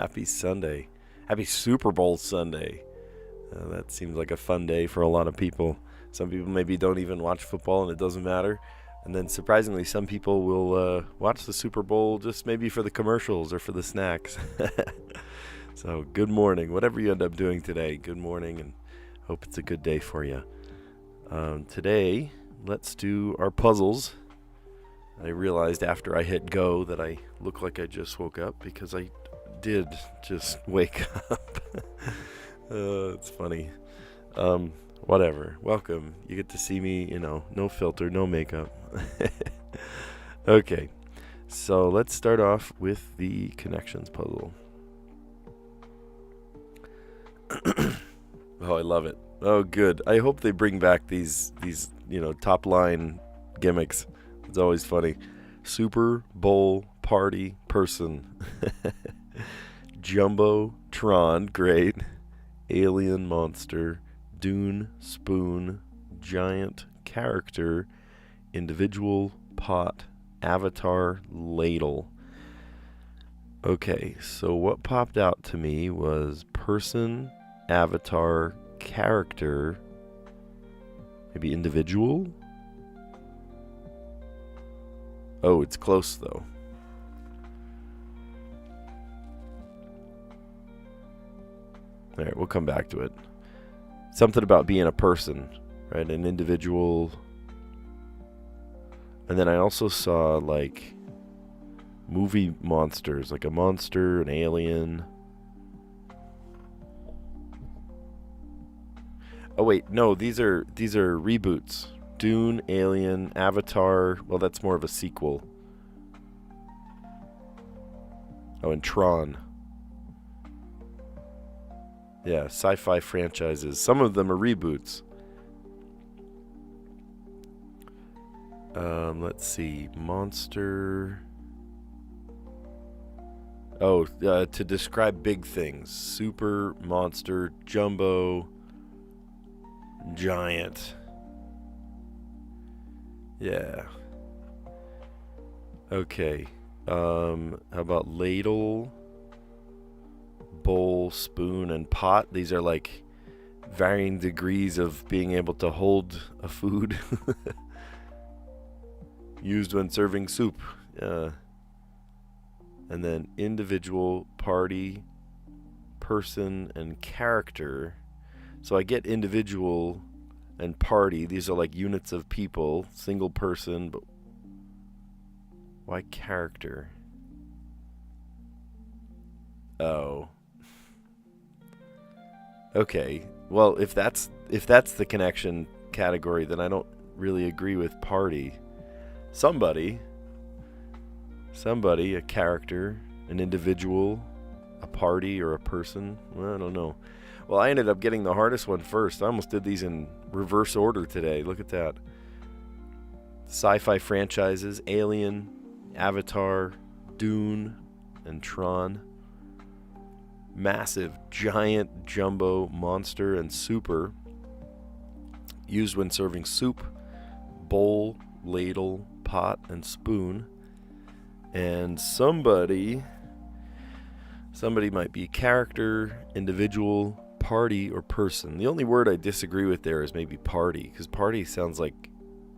Happy Sunday. Happy Super Bowl Sunday. That seems like a fun day for a lot of people. Some people maybe don't even watch football and it doesn't matter. And then surprisingly, some people will watch the Super Bowl just maybe for the commercials or for the snacks. So good morning. Whatever you end up doing today, good morning, and hope it's a good day for you. Today, let's do our puzzles. I realized after I hit go that I look like I just woke up because I did just wake up. It's funny. Whatever. Welcome. You get to see me, no filter, no makeup. Okay. So let's start off with the connections puzzle. Oh, I love it. Oh, good. I hope they bring back these top line gimmicks. It's always funny. Super Bowl party person. Jumbotron, great. Alien monster. Dune spoon. Giant character. Individual pot. Avatar ladle. Okay, so what popped out to me was person, avatar, character, maybe individual? Oh, it's close though. Alright, we'll come back to it. Something about being a person, right? An individual. And then I also saw like movie monsters, like a monster, an alien. Oh wait, no, these are reboots. Dune, Alien, Avatar. Well, that's more of a sequel. Oh, and Tron. Yeah, sci-fi franchises. Some of them are reboots. Let's see. Monster. Oh, to describe big things. Super, monster, jumbo, giant. Yeah. Okay. How about ladle, bowl, spoon, and pot? These are like varying degrees of being able to hold a food. Used when serving soup. And then individual, party, person, and character. So I get individual and party. These are like units of people, single person, but why character? Oh. Okay. Well, if that's the connection category, then I don't really agree with party. Somebody, a character, an individual, a party, or a person. Well, I don't know. Well, I ended up getting the hardest one first. I almost did these in reverse order today. Look at that. Sci-fi franchises, Alien, Avatar, Dune, and Tron. Massive, giant, jumbo, monster, and super. Used when serving soup, bowl, ladle, pot, and spoon. And somebody might be character, individual, party, or person. The only word I disagree with there is maybe party, because party sounds like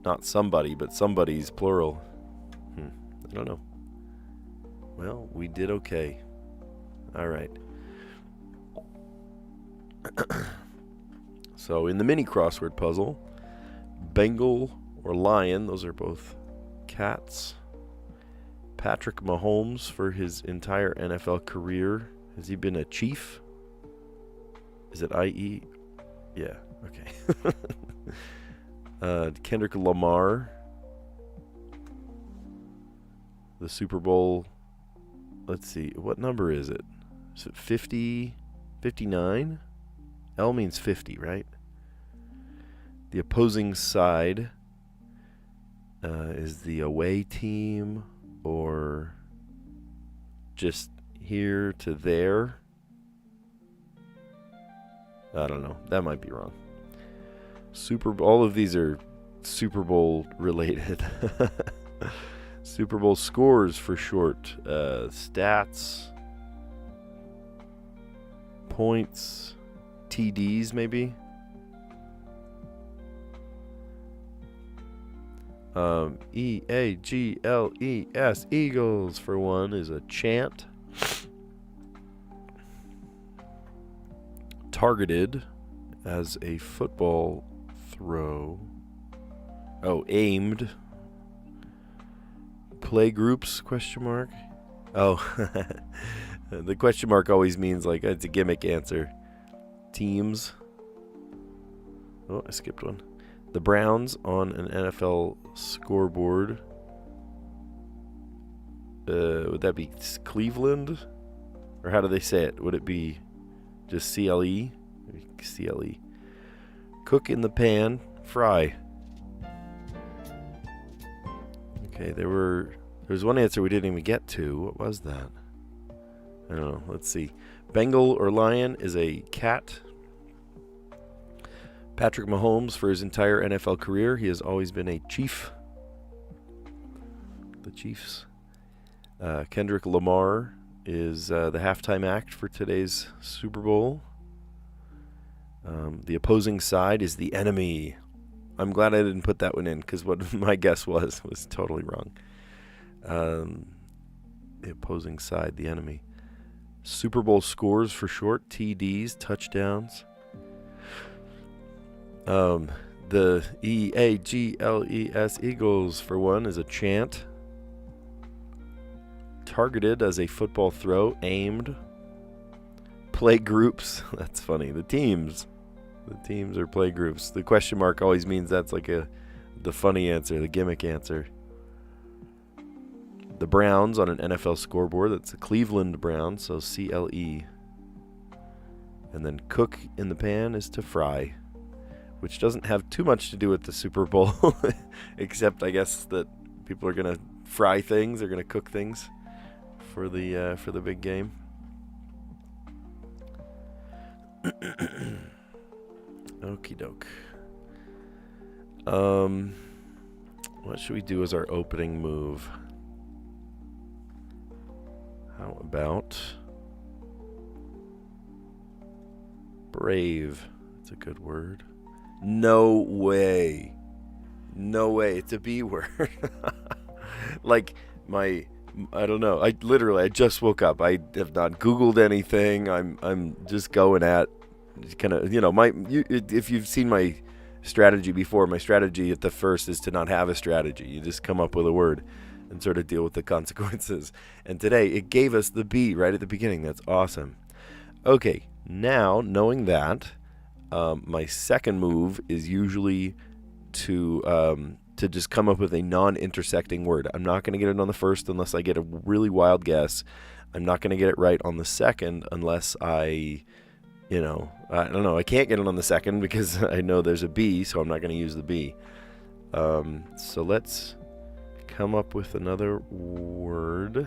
not somebody, but somebody's plural. I don't know. Well, we did okay. All right. So in the mini crossword puzzle, Bengal or lion, those are both cats. Patrick Mahomes for his entire NFL career. Has he been a chief? Is it IE? Yeah, okay. Kendrick Lamar. The Super Bowl. Let's see. What number is it? Is it 50? 59? L means 50, right? The opposing side is the away team, or just here to there. I don't know. That might be wrong. All of these are Super Bowl related. Super Bowl scores for short. Stats. points, TDs maybe. EAGLES, Eagles for one, is a chant. Targeted as a football throw. Oh, aimed. Play groups, question mark. Oh, the question mark always means like it's a gimmick answer. Teams. Oh, I skipped one. The Browns on an NFL scoreboard. Would that be Cleveland? Or how do they say it? Would it be just CLE? Maybe CLE. Cook in the pan, fry. Okay, there's one answer we didn't even get to. What was that? I don't know. Let's see. Bengal or lion is a cat. Patrick Mahomes, for his entire NFL career, he has always been a Chief. The Chiefs. Kendrick Lamar is the halftime act for today's Super Bowl. The opposing side is the enemy. I'm glad I didn't put that one in because what my guess was totally wrong. The opposing side, the enemy. Super Bowl scores for short, TDs, touchdowns. The EAGLES, Eagles for one, is a chant. Targeted as a football throw, aimed. Play groups, that's funny. The teams are play groups. The question mark always means that's like the funny answer, the gimmick answer. The Browns on an NFL scoreboard, that's the Cleveland Browns, so CLE. And then cook in the pan is to fry, which doesn't have too much to do with the Super Bowl, except I guess that people are going to fry things, they're going to cook things for the big game. Okie doke. What should we do as our opening move? How about brave? That's a good word. No way. It's a B word. Like I don't know. I just woke up. I have not Googled anything. I'm just going at kind of, if you've seen my strategy before, my strategy at the first is to not have a strategy. You just come up with a word and sort of deal with the consequences. And today it gave us the B right at the beginning. That's awesome. Okay, now knowing that, my second move is usually to just come up with a non-intersecting word. I'm not going to get it on the first unless I get a really wild guess. I'm not going to get it right on the second unless I don't know. I can't get it on the second because I know there's a B, so I'm not going to use the B. So let's come up with another word.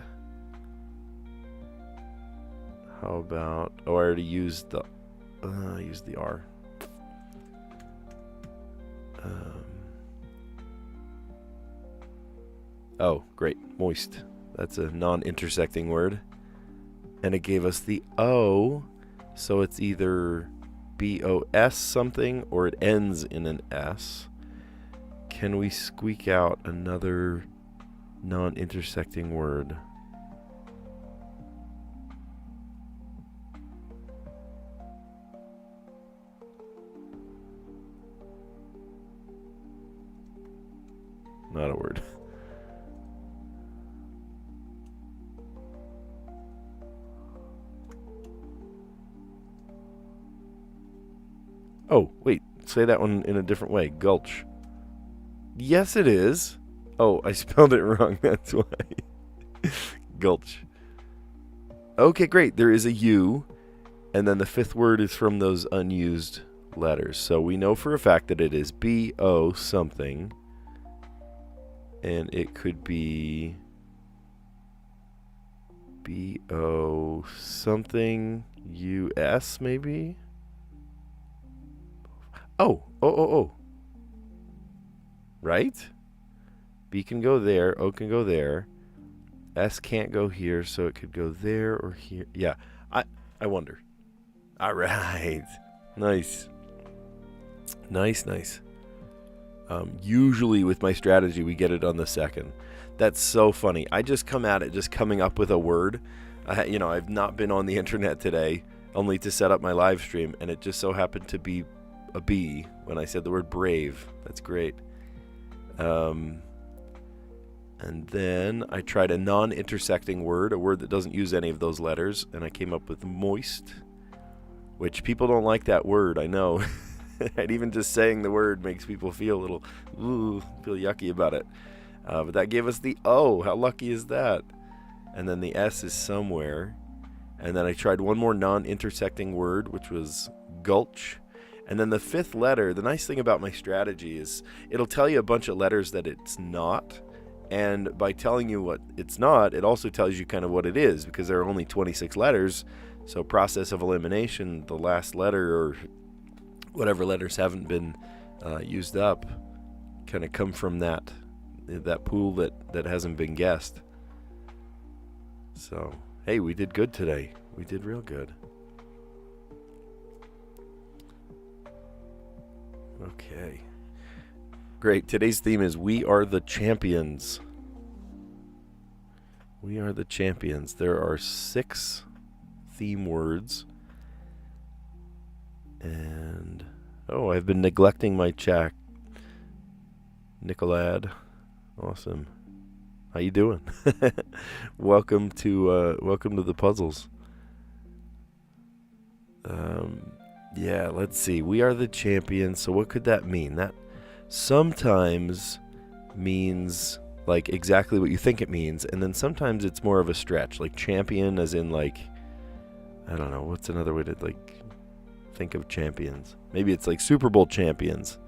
How about... I already used the... I used the R. Oh, great. Moist. That's a non-intersecting word. And it gave us the O, so it's either BOS something or it ends in an S. Can we squeak out another non-intersecting word? Not a word. Oh, wait. Say that one in a different way. Gulch. Yes, it is. Oh, I spelled it wrong. That's why. Gulch. Okay, great. There is a U, and then the fifth word is from those unused letters. So we know for a fact that it is B-O something, and it could be B-O something U-S maybe? Oh. Right? B can go there, O can go there. S can't go here, so it could go there or here. Yeah, I wonder. All right. Nice. Nice. Usually with my strategy, we get it on the second. That's so funny. I just come at it just coming up with a word. I've not been on the internet today, only to set up my live stream, and it just so happened to be a B when I said the word brave. That's great. And then I tried a non-intersecting word, a word that doesn't use any of those letters, and I came up with moist, which people don't like that word, I know. And even just saying the word makes people feel a little, feel yucky about it. But that gave us the O. How lucky is that? And then the S is somewhere. And then I tried one more non-intersecting word, which was gulch. And then the fifth letter, the nice thing about my strategy is it'll tell you a bunch of letters that it's not. And by telling you what it's not, it also tells you kind of what it is, because there are only 26 letters. So process of elimination, the last letter or whatever letters haven't been used up kind of come from that pool that hasn't been guessed. So, hey, we did good today. We did real good. Okay. Great. Today's theme is We Are the Champions. We are the champions. There are 6 theme words. And, I've been neglecting my chat. Nicolad. Awesome. How you doing? Welcome to the puzzles. Yeah, let's see. We are the champions. So what could that mean? That sometimes means like exactly what you think it means, and then sometimes it's more of a stretch, like champion as in like, I don't know, what's another way to like think of champions? Maybe it's like Super Bowl champions.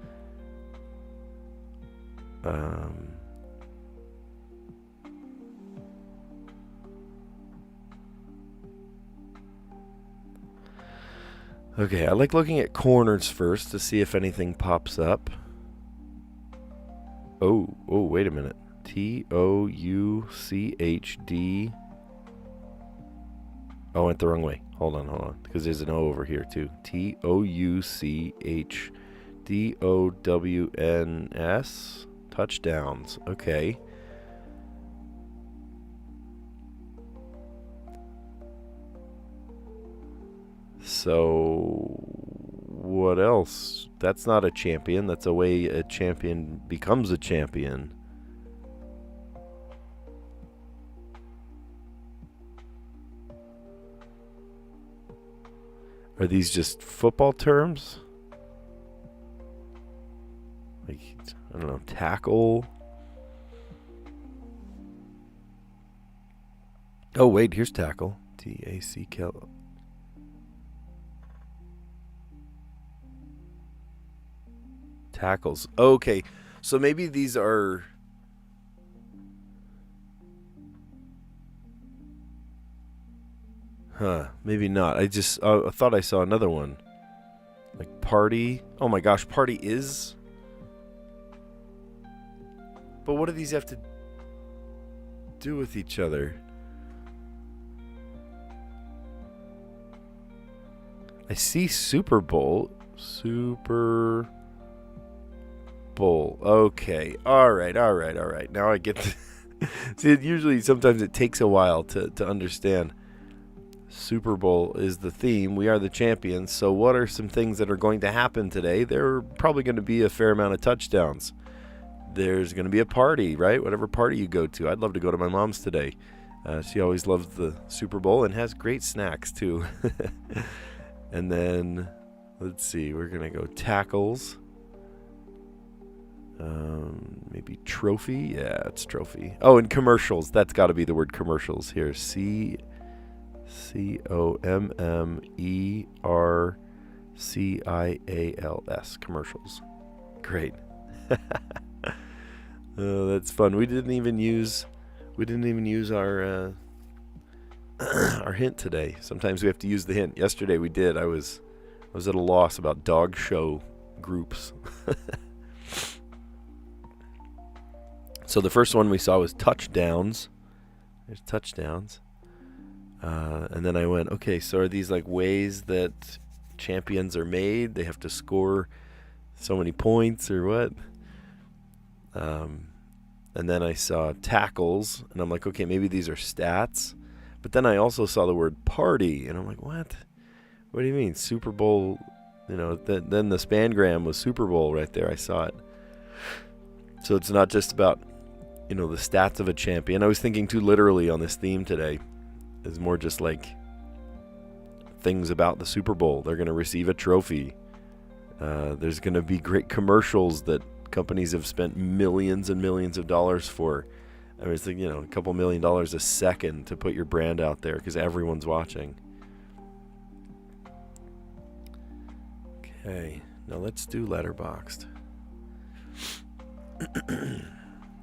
Okay, I like looking at corners first to see if anything pops up. Oh, wait a minute. Touchd. Oh, I went the wrong way. Hold on. Because there's an O over here too. Touchdowns. Touchdowns. Okay. So, what else? That's not a champion. That's a way a champion becomes a champion. Are these just football terms? Like, I don't know, tackle? Oh, wait, here's tackle. T-A-C-K-L. Tackles. Okay, so maybe these are... maybe not. I just I thought I saw another one. Like party. Oh my gosh, party is... But what do these have to do with each other? I see Super Bowl. Super Bowl. Okay. All right. Now I get to... See, usually sometimes it takes a while to understand. Super Bowl is the theme. We are the champions. So what are some things that are going to happen today? There are probably going to be a fair amount of touchdowns. There's going to be a party, right? Whatever party you go to. I'd love to go to my mom's today. She always loves the Super Bowl and has great snacks too. And then, let's see, we're going to go tackles. Maybe trophy. Yeah, it's trophy. Oh, and commercials. That's got to be the word commercials here. commercials. Commercials. Great. Oh, that's fun. We didn't even use our our hint today. Sometimes we have to use the hint. Yesterday we did. I was at a loss about dog show groups. So the first one we saw was touchdowns. There's touchdowns. And then I went, okay, so are these like ways that champions are made? They have to score so many points or what? And then I saw tackles, and I'm like, okay, maybe these are stats. But then I also saw the word party, and I'm like, what? What do you mean? Super Bowl, then the spangram was Super Bowl right there. I saw it. So it's not just about, the stats of a champion. I was thinking too literally on this theme today. It's more just like things about the Super Bowl. They're going to receive a trophy. There's going to be great commercials that companies have spent millions and millions of dollars for. I mean, it's like, a couple $1 million a second to put your brand out there because everyone's watching. Okay, now let's do Letterboxd.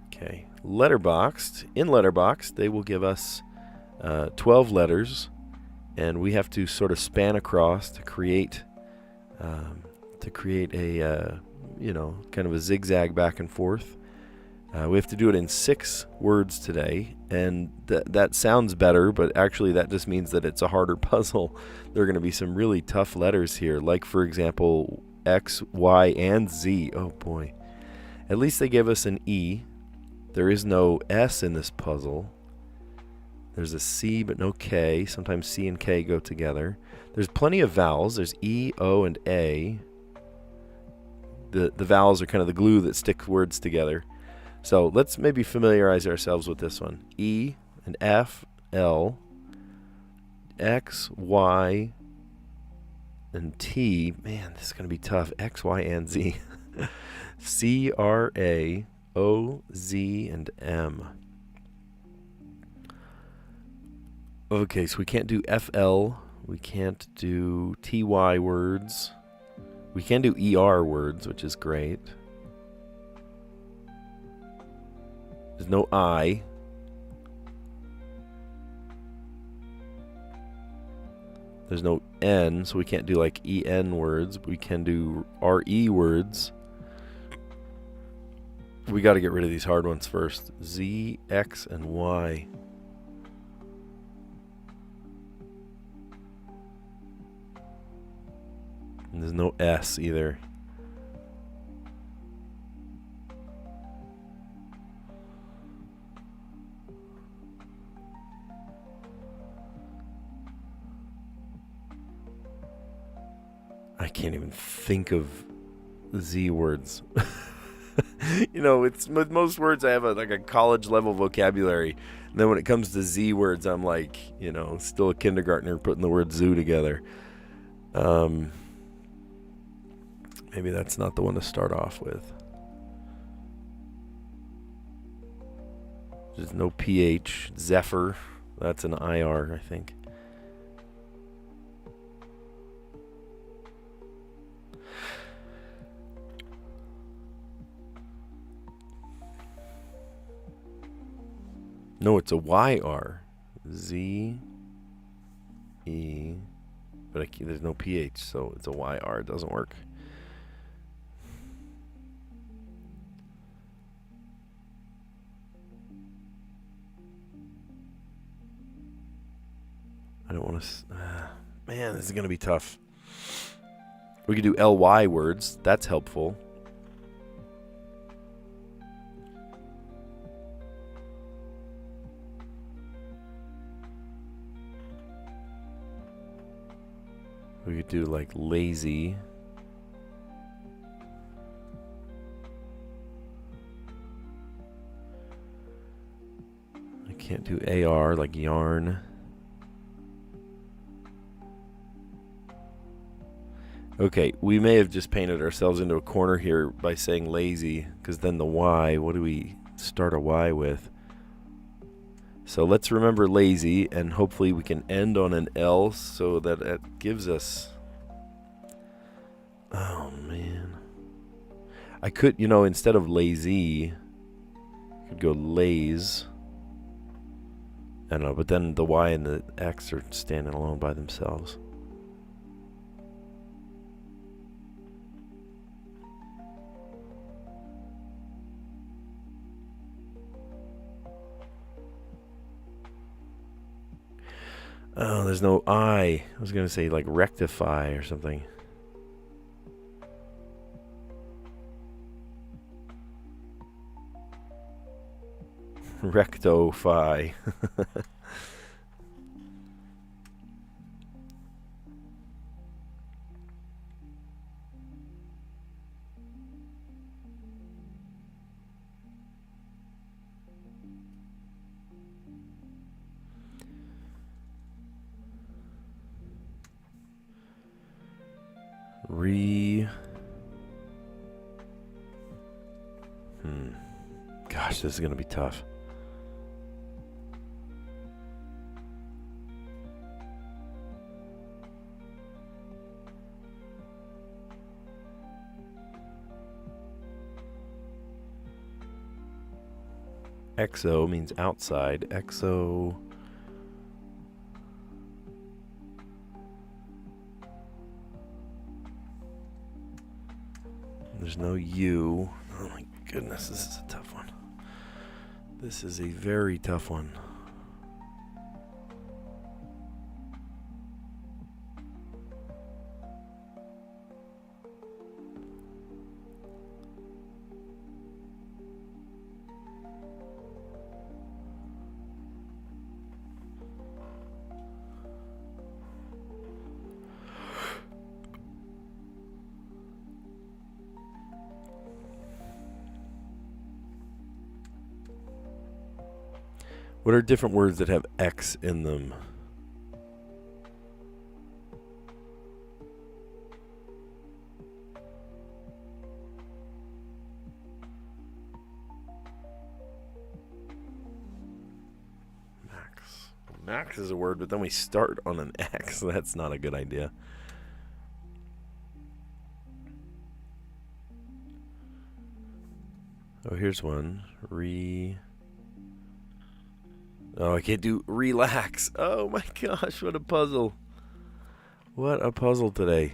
Okay, Letterboxd. In Letterboxd, they will give us 12 letters, and we have to sort of span across to create a kind of a zigzag back and forth. We have to do it in 6 words today, and that sounds better, but actually that just means that it's a harder puzzle. There are going to be some really tough letters here, like, for example, X, Y, and Z. Oh, boy. At least they give us an E. There is no S in this puzzle. There's a C, but no K. Sometimes C and K go together. There's plenty of vowels. There's E, O, and A. The vowels are kind of the glue that sticks words together. So let's maybe familiarize ourselves with this one. E and F, L, X, Y, and T. Man, this is going to be tough. X, Y, and Z. C, R, A, O, Z, and M. Okay, so we can't do FL. We can't do TY words. We can do ER words, which is great. There's no I. There's no N, so we can't do like EN words. We can do RE words. We got to get rid of these hard ones first. Z, X, and Y. And there's no S either. I can't even think of Z words. It's with most words I have a college level vocabulary. And then when it comes to Z words, I'm like, still a kindergartner putting the word zoo together. Maybe that's not the one to start off with. There's no PH. Zephyr. That's an IR, I think. No, it's a YR. Z, E. But there's no PH, so it's a YR. It doesn't work. I don't want to... man, this is going to be tough. We could do LY words. That's helpful. We could do like lazy. I can't do AR, like yarn. Okay, we may have just painted ourselves into a corner here by saying lazy, because then the Y, what do we start a Y with? So let's remember lazy, and hopefully we can end on an L so that it gives us... Oh, man. I could, instead of lazy, I could go laze. I don't know, but then the Y and the X are standing alone by themselves. Oh, there's no I. I was going to say like rectify or something. Rectify. Gosh, this is going to be tough. Exo means outside. Exo. There's no U. Oh my goodness, this is a tough one. This is a very tough one. What are different words that have X in them? Max. Max is a word, but then we start on an X. That's not a good idea. Oh, here's one. Oh, I can't do relax. Oh my gosh, what a puzzle. What a puzzle today.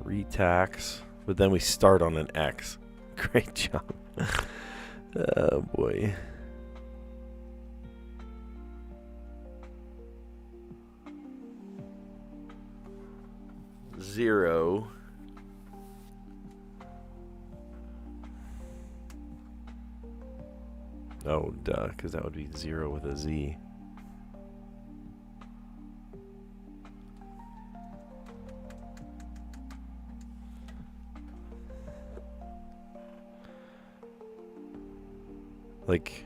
Retax, but then we start on an X. Great job. Oh boy. Zero. Oh, duh, because that would be zero with a Z. Like...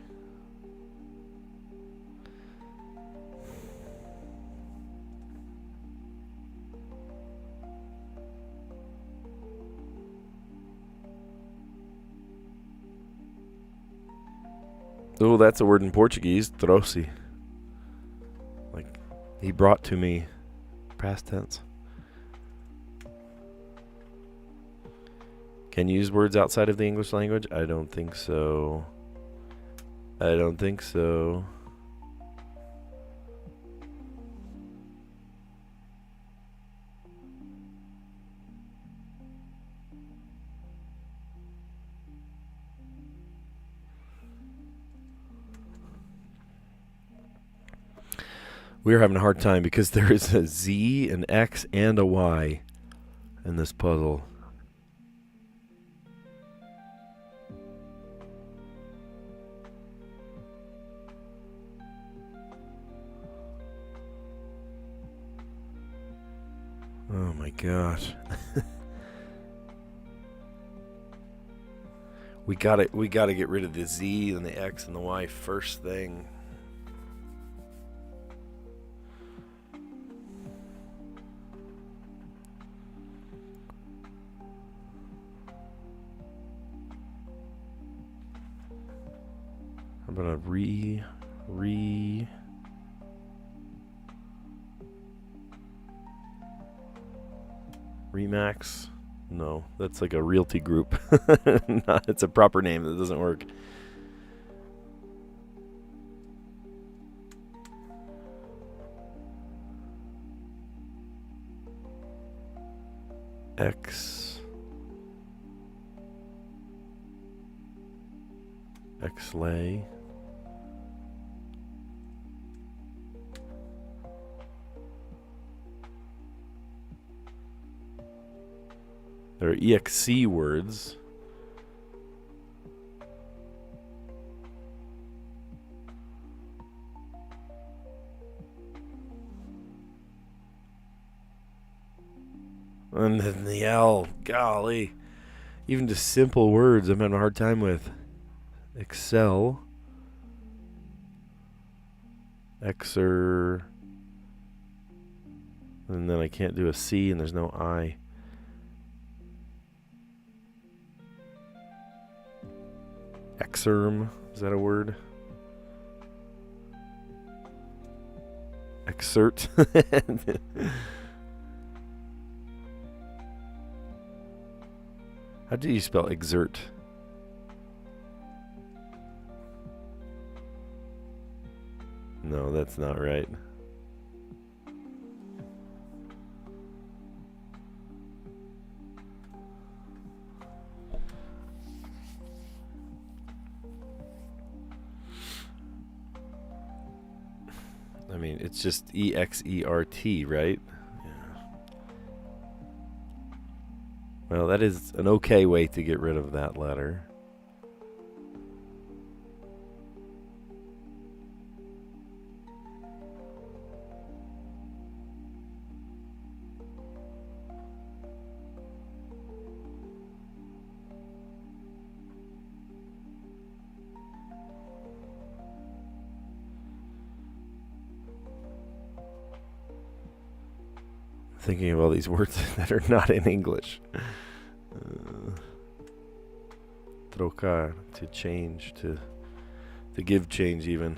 Oh, that's a word in Portuguese. Trouxe. Like, he brought to me. Past tense. Can you use words outside of the English language? I don't think so. I don't think so. We're having a hard time because there is a Z, an X, and a Y in this puzzle. Oh my gosh. we gotta get rid of the Z and the X and the Y first thing. I'm gonna Remax? No, that's like a realty group. No, it's a proper name that doesn't work. X-lay. There are EXC words. And then the L. Golly. Even just simple words I'm having a hard time with. Excel. Xer. And then I can't do a C and there's no I. Exerm. Is that a word? Exert. How do you spell exert? No, that's not right. I mean, it's just EXERT, right? Yeah. Well, that is an okay way to get rid of that letter. Thinking of all these words that are not in English. Trocar, to change, to give change even.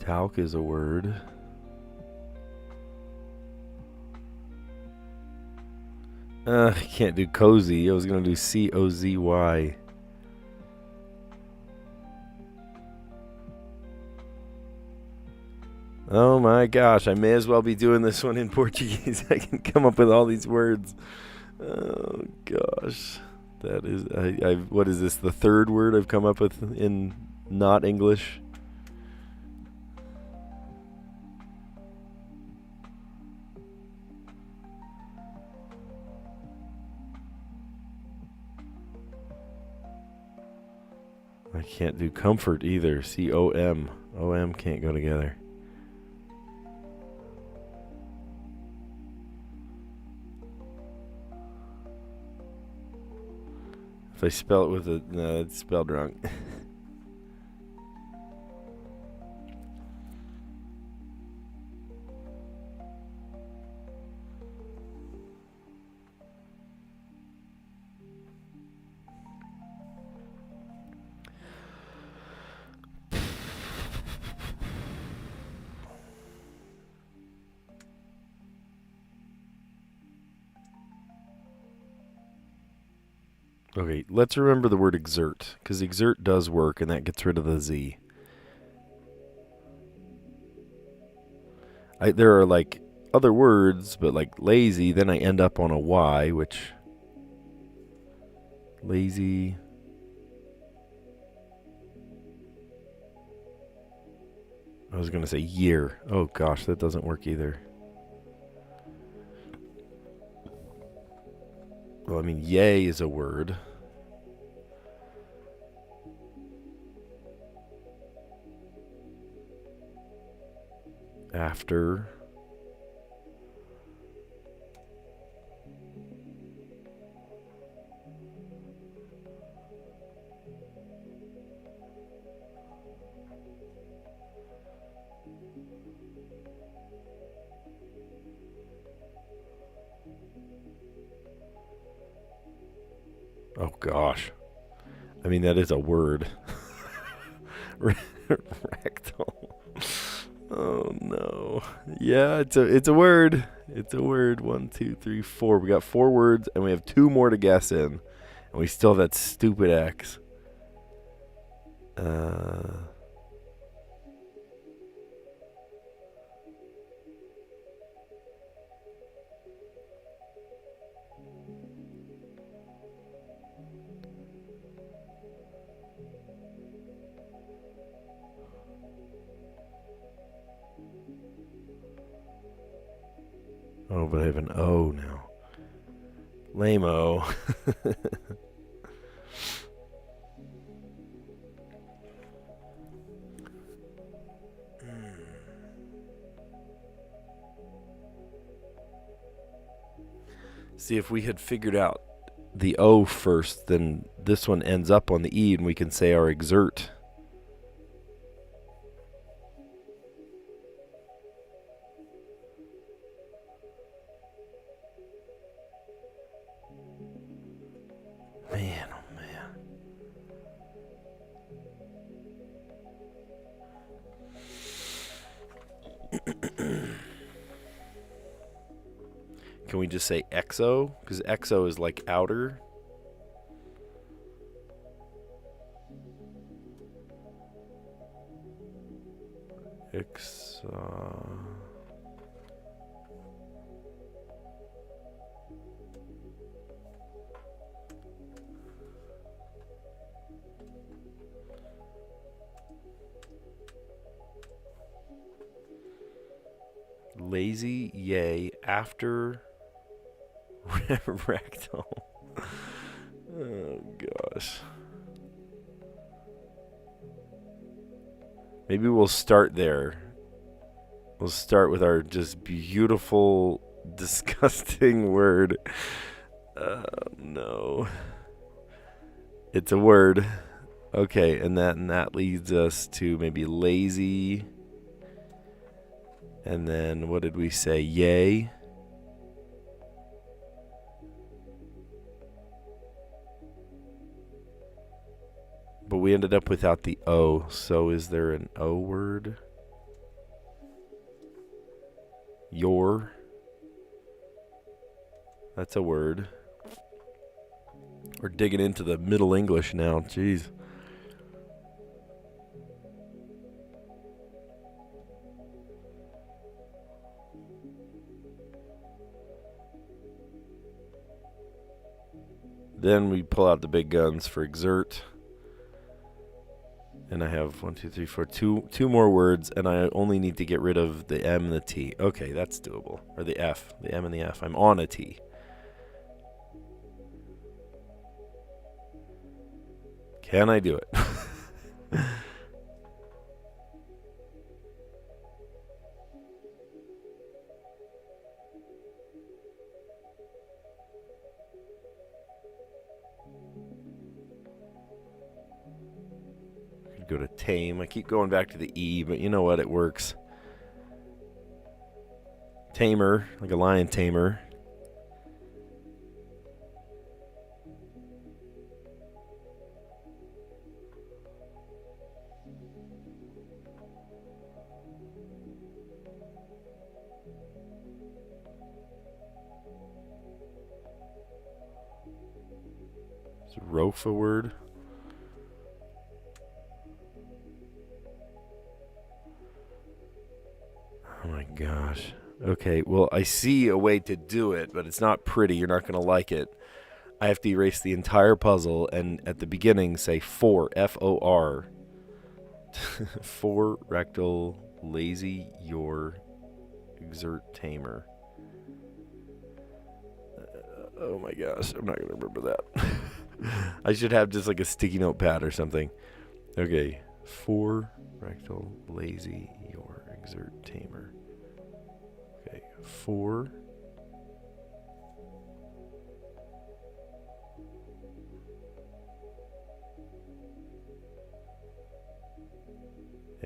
Talc is a word. I can't do cozy. I was going to do COZY. Oh my gosh, I may as well be doing this one in Portuguese. I can come up with all these words. Oh gosh. That is, what is this, the third word I've come up with in not English? I can't do comfort either. C-O-M. O-M can't go together. If I spell it with a... No, it's spelled wrong. Okay, let's remember the word exert, because exert does work, and that gets rid of the Z. There are, like, other words, but, like, lazy, then I end up on a Y, which... Lazy... I was going to say year. Oh, gosh, that doesn't work either. Well, I mean, yay is a word. After. Oh gosh. I mean, that is a word. Rectal. Oh no. Yeah, it's a word. It's a word. 1, 2, 3, 4. We got 4 words, and we have 2 more to guess in, and we still have that stupid X. Oh, but I have an O now. Lame-o. See, if we had figured out the O first, then this one ends up on the E, and we can say our exert. Man, oh man. Can we just say exo? Because exo is like outer. Lazy, yay, after rectal. Oh gosh. Maybe we'll start there. We'll start with our just beautiful, disgusting word. No. It's a word. Okay, and that leads us to maybe lazy. And then what did we say? Yay. But we ended up without the O. So is there an O word? Your. That's a word. We're digging into the Middle English now. Jeez. Then we pull out the big guns for exert. And I have 1, 2, 3, 4, two more words, and I only need to get rid of the M and the T. Okay, that's doable. Or the F. The M and the F. I'm on a T. Can I do it? Go to tame. I keep going back to the E, but you know what? It works. Tamer, like a lion tamer. Is Rofa word? Oh my gosh. Okay, well, I see a way to do it, but it's not pretty. You're not going to like it. I have to erase the entire puzzle and at the beginning say 4, F-O-R. 4 rectal, lazy, your, exert, tamer. Oh my gosh, I'm not going to remember that. I should have just like a sticky notepad or something. Okay, 4 rectal, lazy, your, exert, tamer. Okay, 4.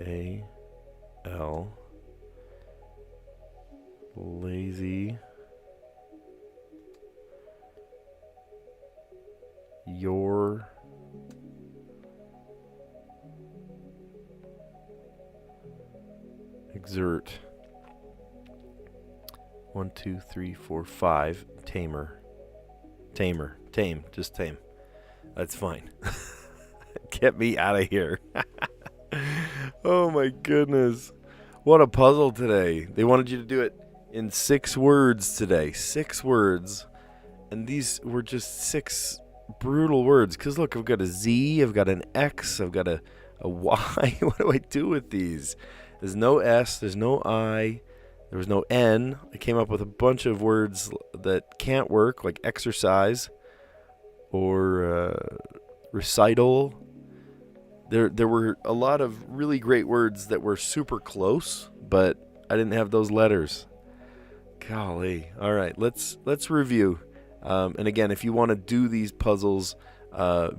A-L, lazy, exert. 1, 2, 3, 4, 5. Tamer. Tame. Just tame. That's fine. Get me out of here. Oh my goodness. What a puzzle today. They wanted you to do it in 6 words today. 6 words. And these were just 6 brutal words. Because look, I've got a Z, I've got an X, I've got a Y. What do I do with these? There's no S, there's no I, there was no N. I came up with a bunch of words that can't work, like exercise or recital. There were a lot of really great words that were super close, but I didn't have those letters. Golly. All right, let's review. And again, if you want to do these puzzles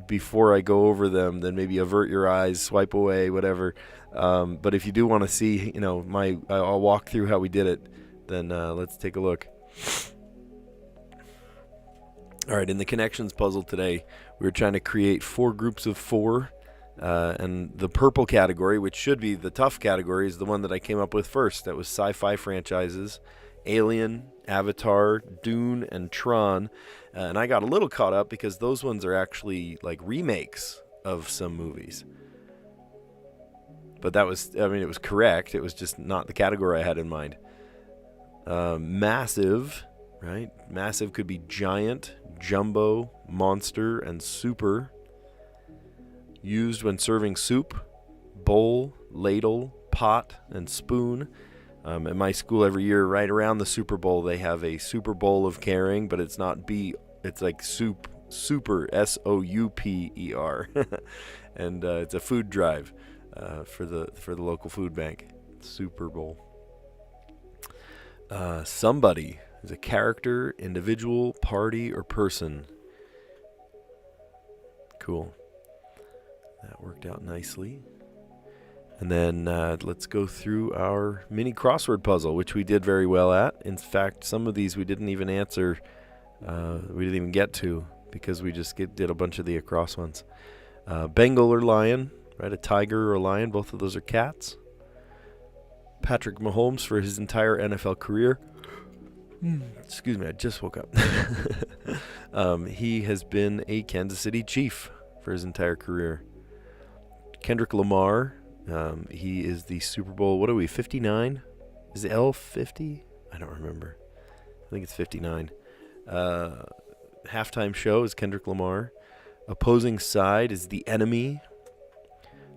before I go over them, then maybe avert your eyes, swipe away, whatever. But if you do want to see, I'll walk through how we did it, then let's take a look. All right, in the connections puzzle today, we were trying to create 4 groups of 4. And the purple category, which should be the tough category, is the one that I came up with first. That was sci-fi franchises, Alien, Avatar, Dune, and Tron. And I got a little caught up because those ones are actually like remakes of some movies. But it was correct. It was just not the category I had in mind. Massive, right? Massive could be giant, jumbo, monster, and super. Used when serving soup, bowl, ladle, pot, and spoon. At my school every year, right around the Super Bowl, they have a Super Bowl of caring, but it's not B, it's like soup, super, S-O-U-P-E-R. And it's a food drive for the local food bank. Super Bowl. Somebody is a character, individual, party, or person. Cool. That worked out nicely. And then let's go through our mini crossword puzzle, which we did very well at. In fact, some of these we didn't even answer. We didn't even get to because we just did a bunch of the across ones. Bengal or lion, right? A tiger or a lion. Both of those are cats. Patrick Mahomes for his entire NFL career. Excuse me, I just woke up. He has been a Kansas City Chief for his entire career. Kendrick Lamar, he is the Super Bowl, what are we, 59? Is it L 50? I don't remember. I think it's 59. Halftime show is Kendrick Lamar. Opposing side is the enemy.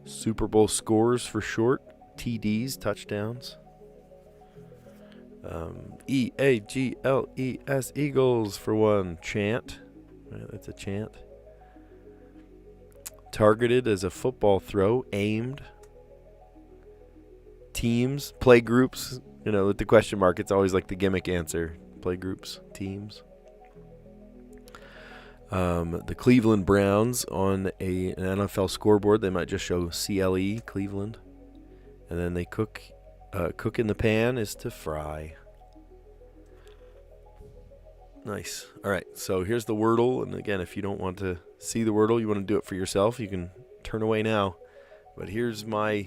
Super Bowl scores for short. TDs, touchdowns. EAGLES, Eagles for one. Chant. Right, that's a chant. Targeted as a football throw, aimed. Teams, play groups, with the question mark, it's always like the gimmick answer. Play groups, teams. The Cleveland Browns on an NFL scoreboard, they might just show CLE, Cleveland. And then they cook in the pan is to fry. Nice. All right, so here's the Wordle. And again, if you don't want to see the Wordle, you want to do it for yourself, you can turn away now. But here's my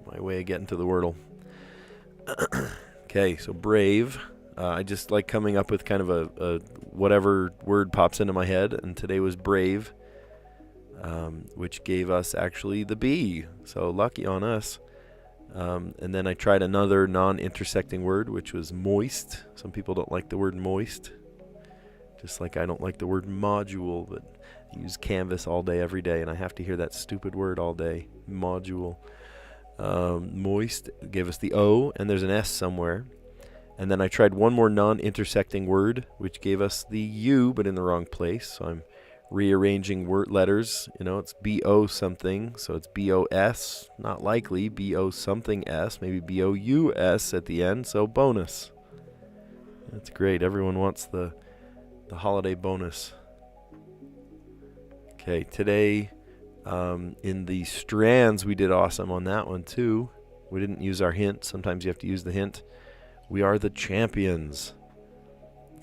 way of getting to the Wordle. Okay, so brave. I just like coming up with kind of a whatever word pops into my head. And today was brave, which gave us actually the B. So lucky on us. And then I tried another non-intersecting word, which was moist. Some people don't like the word moist. Just like I don't like the word module, but I use Canvas all day, every day, and I have to hear that stupid word all day, module. Moist gave us the O, and there's an S somewhere. And then I tried one more non-intersecting word, which gave us the U, but in the wrong place. So I'm rearranging word letters. It's B-O something, so it's B-O-S. Not likely. B-O something S, maybe B-O-U-S at the end, so bonus. That's great. Everyone wants the holiday bonus. Okay, today in the Strands, we did awesome on that one too. We didn't use our hint. Sometimes you have to use the hint. We are the champions.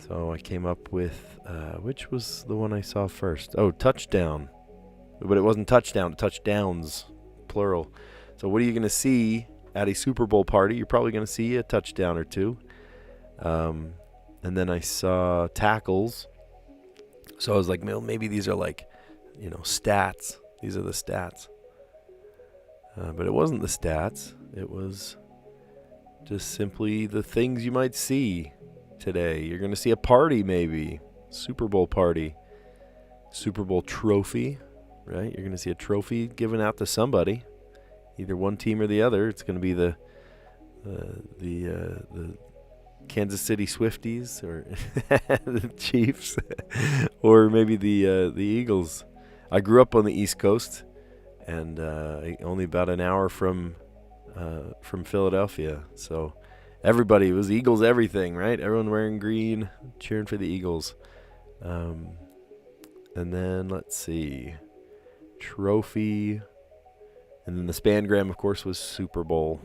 So I came up with, which was the one I saw first? Oh, touchdown. But it wasn't touchdown, touchdowns, plural. So what are you going to see at a Super Bowl party, you're probably going to see a touchdown or two. And then I saw tackles. So I was like, well, maybe these are like, stats. These are the stats. But it wasn't the stats. It was just simply the things you might see today. You're going to see a party maybe. Super Bowl party. Super Bowl trophy, right? You're going to see a trophy given out to somebody. Either one team or the other. It's going to be the Kansas City Swifties or the Chiefs or maybe the Eagles. I grew up on the East Coast and only about an hour from Philadelphia. So everybody was Eagles everything, right? Everyone wearing green, cheering for the Eagles. And then let's see. Trophy. And then the Spangram, of course, was Super Bowl.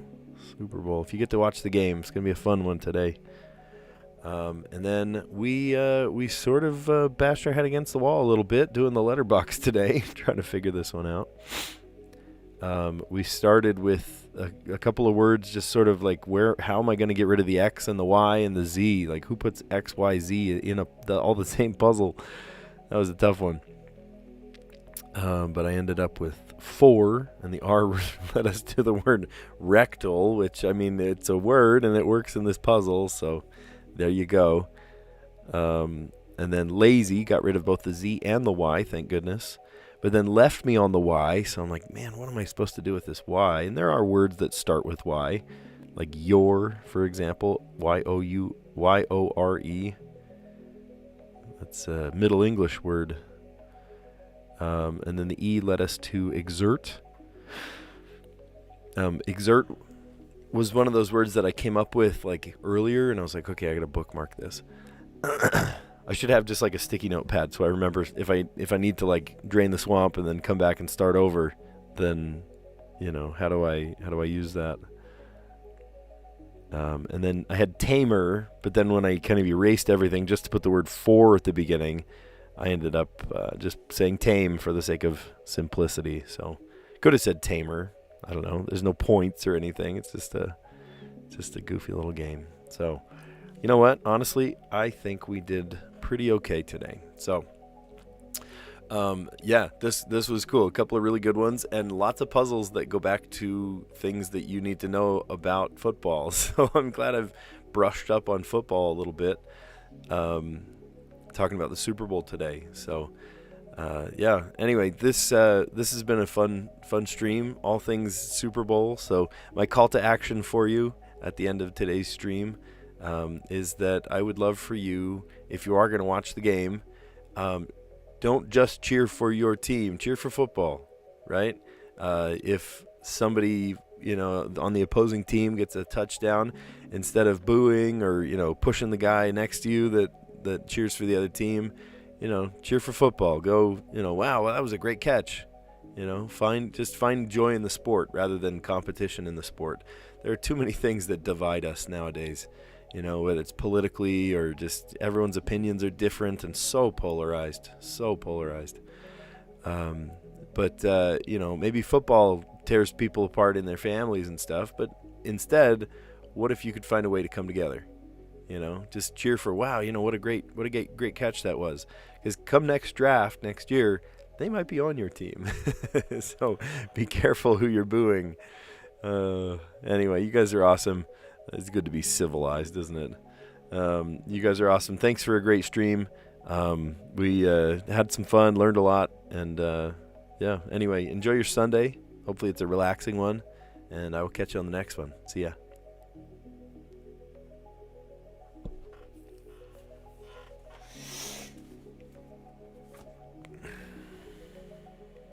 Super Bowl. If you get to watch the game, it's going to be a fun one today. And then we sort of bashed our head against the wall a little bit doing the letterbox today, trying to figure this one out. We started with a couple of words, just sort of like how am I going to get rid of the X and the Y and the Z? Like who puts X, Y, Z in all the same puzzle? That was a tough one. But I ended up with 4, and the R led us to the word rectal, which, I mean, it's a word, and it works in this puzzle, so there you go. And then lazy, got rid of both the Z and the Y, thank goodness. But then left me on the Y, so I'm like, man, what am I supposed to do with this Y? And there are words that start with Y, like your, for example, Y-O-U-Y-O-R-E. That's a Middle English word. And then the E led us to exert. Exert was one of those words that I came up with like earlier, and I was like, okay, I gotta bookmark this. I should have just like a sticky notepad so I remember if I need to like drain the swamp and then come back and start over, then how do I use that? And then I had tamer, but then when I kind of erased everything just to put the word for at the beginning, I ended up just saying tame for the sake of simplicity. So could have said tamer. I don't know. There's no points or anything. It's just a goofy little game. So you know what? Honestly, I think we did pretty okay today. So yeah, this was cool. A couple of really good ones and lots of puzzles that go back to things that you need to know about football. So I'm glad I've brushed up on football a little bit. Talking about the Super Bowl today. So yeah, anyway, this has been a fun stream, all things Super Bowl. So my call to action for you at the end of today's stream is that I would love for you, if you are going to watch the game, don't just cheer for your team, cheer for football, right? If somebody on the opposing team gets a touchdown, instead of booing or pushing the guy next to you that cheers for the other team, cheer for football. Go, wow, well, that was a great catch. Find joy in the sport rather than competition in the sport. There are too many things that divide us nowadays, whether it's politically or just everyone's opinions are different and so polarized. But maybe football tears people apart in their families and stuff, but instead, what if you could find a way to come together? Just cheer for, wow, what a great catch that was. Because come next draft next year, they might be on your team. So be careful who you're booing. Anyway, you guys are awesome. It's good to be civilized, isn't it? You guys are awesome. Thanks for a great stream. We had some fun, learned a lot, and yeah. Anyway, enjoy your Sunday. Hopefully it's a relaxing one, and I will catch you on the next one. See ya.